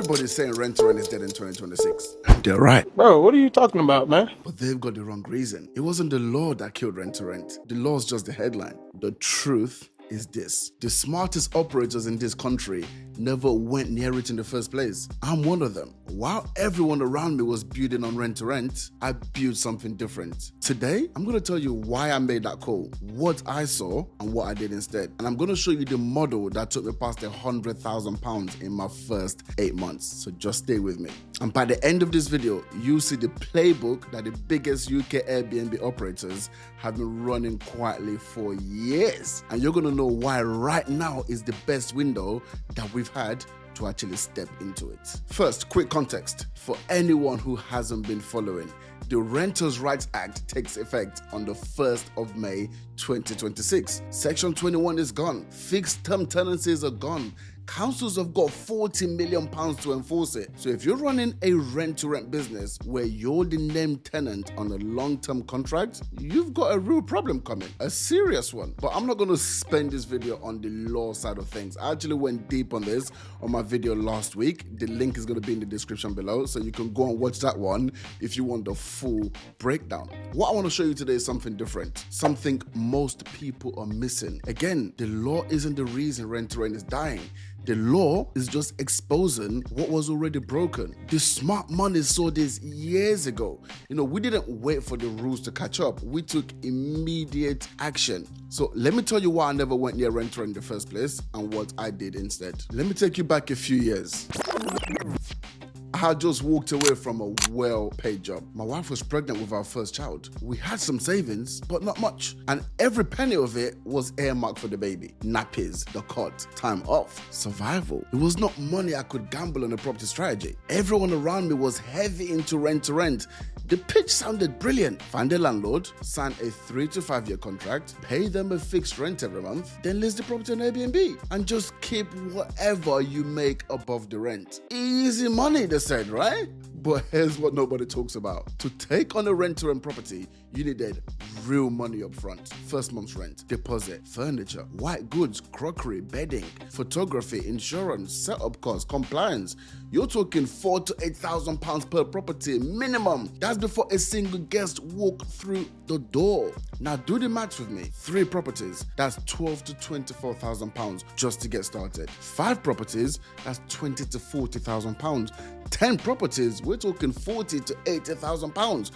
Everybody's saying Rent2Rent is dead in 2026. And they're right. Bro, what are you talking about, man? But they've got the wrong reason. It wasn't the law that killed Rent2Rent. The law's just the headline. The truth is this: the smartest operators in this country never went near it in the first place. I'm one of them. While everyone around me was building on Rent2Rent, I built something different. Today, I'm gonna tell you why I made that call, what I saw, and what I did instead. And I'm gonna show you the model that took me past £100,000 in my first 8 months. So just stay with me. And by the end of this video, you'll see the playbook that the biggest UK Airbnb operators have been running quietly for years. And you're gonna know why right now is the best window that we've had to actually step into it. First, quick context for anyone who hasn't been following. The Renters' Rights Act takes effect on the 1st of May 2026. Section 21 is gone. Fixed term tenancies are gone. Councils have got £40 million to enforce it. So if you're running a rent-to-rent business where you're the named tenant on a long-term contract, you've got a real problem coming, a serious one. But I'm not going to spend this video on the law side of things. I actually went deep on this on my video last week. The link is going to be in the description below, so you can go and watch that one if you want the full breakdown. What I want to show you today is something different, something most people are missing. Again, the law isn't the reason rent-to-rent is dying. The law is just exposing what was already broken. The smart money saw this years ago. We didn't wait for the rules to catch up. We took immediate action. So let me tell you why I never went near Rent2Rent in the first place and what I did instead. Let me take you back a few years. I had just walked away from a well-paid job. My wife was pregnant with our first child. We had some savings, but not much. And every penny of it was earmarked for the baby. Nappies, the cot, time off, survival. It was not money I could gamble on a property strategy. Everyone around me was heavy into Rent2Rent. The pitch sounded brilliant. Find a landlord, sign a 3 to 5 year contract, pay them a fixed rent every month, then list the property on Airbnb and just keep whatever you make above the rent. Easy money, they said, right? But here's what nobody talks about. To take on a rent-to-rent property, you needed real money up front. First month's rent, deposit, furniture, white goods, crockery, bedding, photography, insurance, setup costs, compliance. You're talking £4,000 to £8,000 per property minimum. That's before a single guest walked through the door. Now do the maths with me. 3 properties, that's £12,000 to £24,000 just to get started. 5 properties, that's £20,000 to £40,000. 10 properties, we're talking £40,000 to £80,000.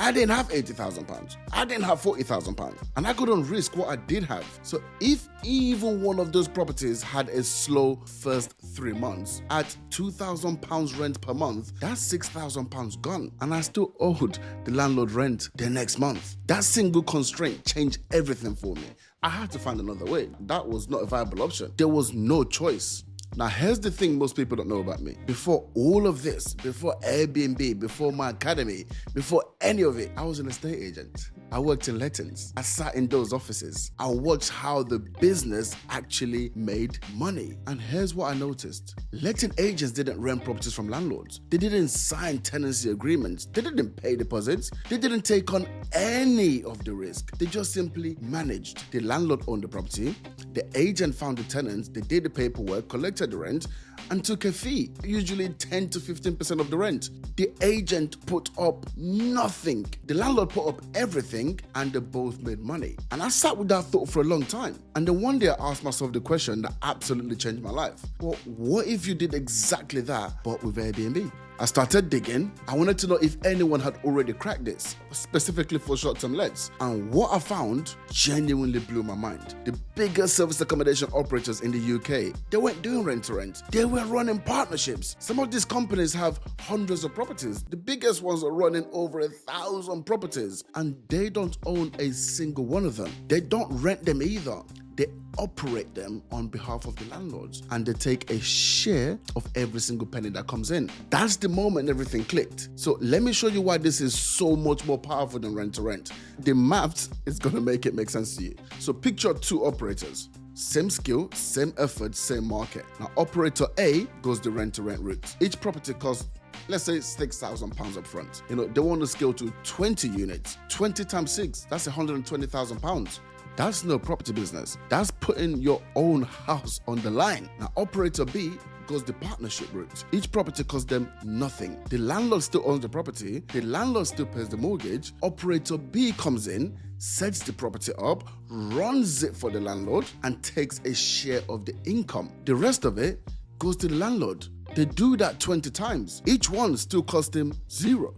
I didn't have £80,000. I didn't have £40,000. And I couldn't risk what I did have. So if even one of those properties had a slow first 3 months, at £2,000 rent per month, that's £6,000 gone. And I still owed the landlord rent the next month. That single constraint changed everything for me. I had to find another way. That was not a viable option. There was no choice. Now, here's the thing most people don't know about me. Before all of this, before Airbnb, before my academy, before any of it, I was an estate agent. I worked in lettings. I sat in those offices. I watched how the business actually made money. And here's what I noticed. Letting agents didn't rent properties from landlords. They didn't sign tenancy agreements. They didn't pay deposits. They didn't take on any of the risk. They just simply managed. The landlord owned the property. The agent found the tenants. They did the paperwork, collected the rent, and took a fee, usually 10 to 15% of the rent. The agent put up nothing. The landlord put up everything, and they both made money. And I sat with that thought for a long time. And then one day I asked myself the question that absolutely changed my life. Well, what if you did exactly that, but with Airbnb? I started digging. I wanted to know if anyone had already cracked this, specifically for short-term lets. And what I found genuinely blew my mind. The biggest service accommodation operators in the UK, they weren't doing rent-to-rent. They were running partnerships. Some of these companies have hundreds of properties. The biggest ones are running over 1,000 properties, and they don't own a single one of them. They don't rent them either. They operate them on behalf of the landlords, and they take a share of every single penny that comes in. That's the moment everything clicked. So let me show you why this is so much more powerful than rent-to-rent. The maths is gonna make it make sense to you. So picture 2 operators. Same skill, same effort, same market. Now operator A goes the rent-to-rent route. Each property costs, let's say, £6,000 up front. They want to scale to 20 units. 20 times 6, that's £120,000. That's no property business. That's putting your own house on the line. Now, operator B goes the partnership route. Each property costs them nothing. The landlord still owns the property. The landlord still pays the mortgage. Operator B comes in, sets the property up, runs it for the landlord, and takes a share of the income. The rest of it goes to the landlord. They do that 20 times. Each one still costs him zero.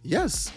Yes,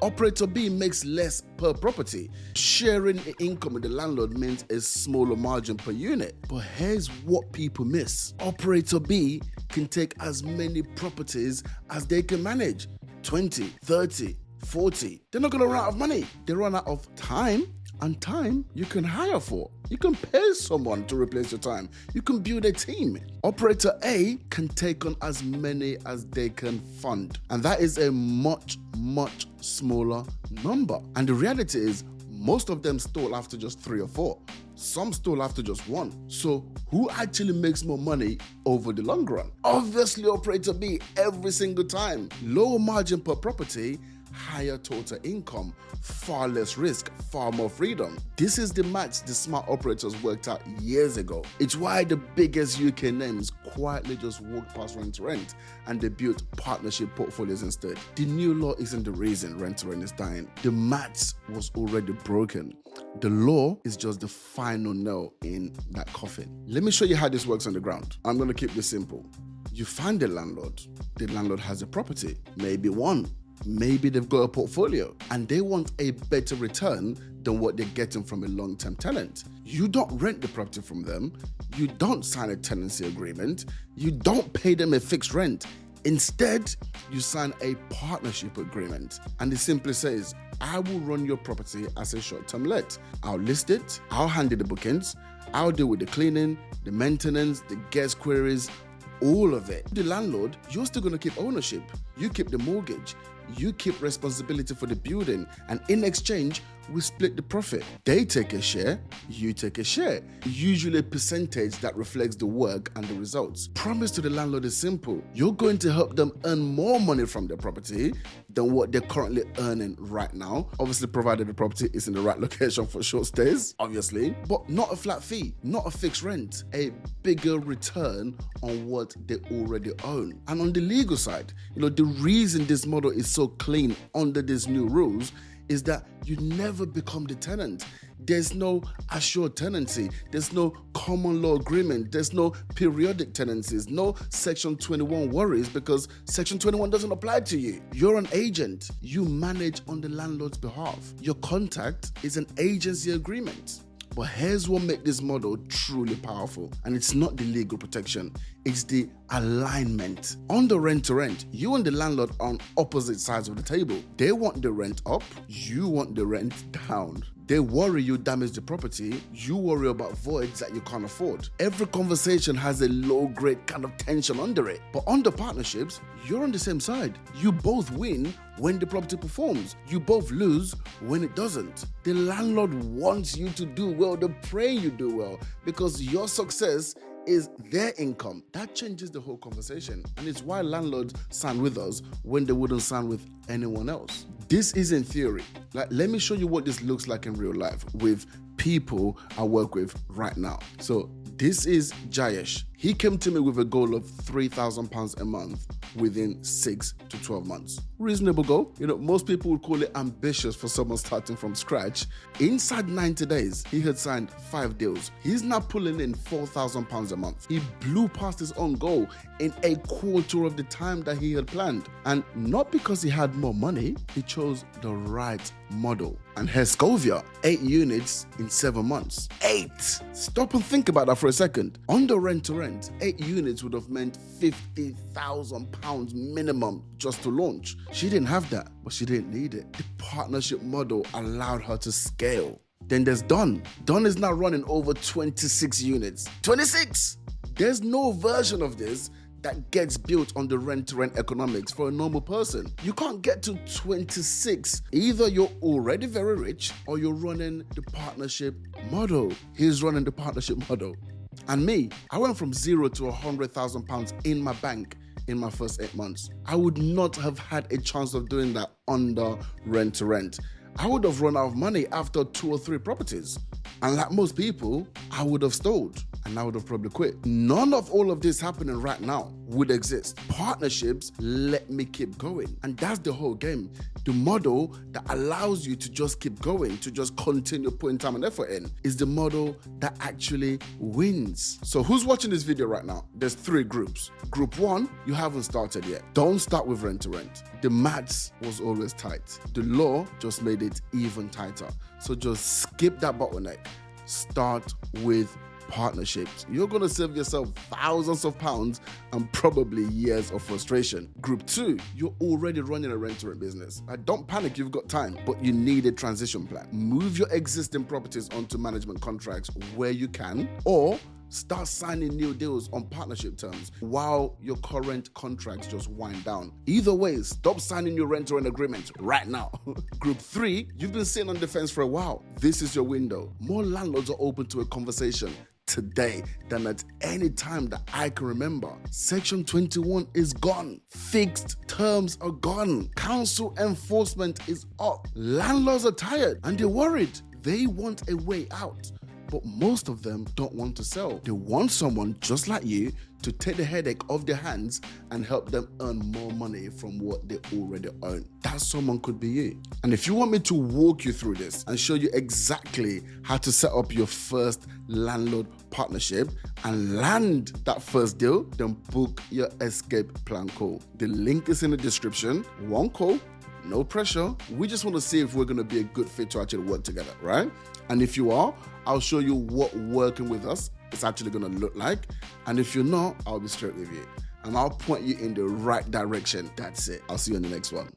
operator B makes less per property. Sharing the income with the landlord means a smaller margin per unit. But here's what people miss. Operator B can take as many properties as they can manage. 20, 30, 40. They're not going to run out of money. They run out of time. And time you can hire for. You can pay someone to replace your time. You can build a team. Operator A can take on as many as they can fund. And that is a much, much smaller number. And the reality is, most of them stall after just 3 or 4. Some stall after just 1. So who actually makes more money over the long run? Obviously, operator B every single time. Lower margin per property, higher total income, far less risk, far more freedom. This is the match the smart operators worked out years ago. It's why the biggest UK names quietly just walked past Rent2Rent and they built partnership portfolios instead. The new law isn't the reason Rent2Rent is dying. The maths was already broken. The law is just the final nail in that coffin. Let me show you how this works on the ground. I'm going to keep this simple. You find the landlord has a property, maybe one. Maybe they've got a portfolio and they want a better return than what they're getting from a long-term tenant. You don't rent the property from them. You don't sign a tenancy agreement. You don't pay them a fixed rent. Instead, you sign a partnership agreement. And it simply says, I will run your property as a short-term let. I'll list it. I'll handle the bookings. I'll deal with the cleaning, the maintenance, the guest queries, all of it. The landlord, you're still going to keep ownership. You keep the mortgage. You keep responsibility for the building, and in exchange, we split the profit. They take a share, you take a share. Usually a percentage that reflects the work and the results. Promise to the landlord is simple. You're going to help them earn more money from their property than what they're currently earning right now. Obviously, provided the property is in the right location for short stays, obviously, but not a flat fee, not a fixed rent, a bigger return on what they already own. And on the legal side, the reason this model is so clean under these new rules is that you never become the tenant. There's no assured tenancy. There's no common law agreement. There's no periodic tenancies, no Section 21 worries because Section 21 doesn't apply to you. You're an agent. You manage on the landlord's behalf. Your contract is an agency agreement. But here's what makes this model truly powerful. And it's not the legal protection, it's the alignment. On the Rent2Rent, you and the landlord are on opposite sides of the table. They want the rent up, you want the rent down. They worry you damage the property, you worry about voids that you can't afford. Every conversation has a low-grade kind of tension under it. But under partnerships, you're on the same side. You both win when the property performs. You both lose when it doesn't. The landlord wants you to do well, they pray you do well, because your success is their income. That changes the whole conversation. And it's why landlords sign with us when they wouldn't sign with anyone else. This is in theory. Let me show you what this looks like in real life with people I work with right now. So this is Jayesh. He came to me with a goal of £3,000 a month within 6 to 12 months. Reasonable goal. Most people would call it ambitious for someone starting from scratch. Inside 90 days, he had signed 5 deals. He's now pulling in £4,000 a month. He blew past his own goal in a quarter of the time that he had planned. And not because he had more money, he chose the right model. And here's Scovia, 8 units in 7 months. 8! Stop and think about that for a second. Under Rent2Rent, 8 units would have meant £50,000 minimum just to launch. She didn't have that, but she didn't need it. The partnership model allowed her to scale. Then there's Don. Don is now running over 26 units. 26! There's no version of this that gets built on the Rent2Rent economics for a normal person. You can't get to 26. Either you're already very rich or you're running the partnership model. He's running the partnership model. And me, I went from 0 to £100,000 in my bank in my first 8 months. I would not have had a chance of doing that under Rent2Rent. I would have run out of money after 2 or 3 properties. And like most people, I would have stalled and I would have probably quit. None of all of this happening right now would exist. Partnerships let me keep going. And that's the whole game. The model that allows you to just keep going, to just continue putting time and effort in, is the model that actually wins. So who's watching this video right now? There's 3 groups. Group 1, you haven't started yet. Don't start with Rent2Rent. The maths was always tight. The law just made it even tighter. So just skip that bottleneck. Start with partnerships. You're going to save yourself thousands of pounds and probably years of frustration. Group 2, you're already running a rent-to-rent business. Don't panic, you've got time, but you need a transition plan. Move your existing properties onto management contracts where you can, or start signing new deals on partnership terms while your current contracts just wind down. Either way, stop signing your rent-to-rent agreement right now. Group 3, you've been sitting on the fence for a while. This is your window. More landlords are open to a conversation today than at any time that I can remember. Section 21 is gone. Fixed terms are gone. Council enforcement is up. Landlords are tired and they're worried. They want a way out. But most of them don't want to sell. They want someone just like you to take the headache off their hands and help them earn more money from what they already own. That someone could be you. And if you want me to walk you through this and show you exactly how to set up your first landlord partnership and land that first deal, then book your escape plan call. The link is in the description. One call. No pressure. We just want to see if we're going to be a good fit to actually work together, right? And if you are, I'll show you what working with us is actually going to look like. And if you're not, I'll be straight with you. And I'll point you in the right direction. That's it. I'll see you in the next one.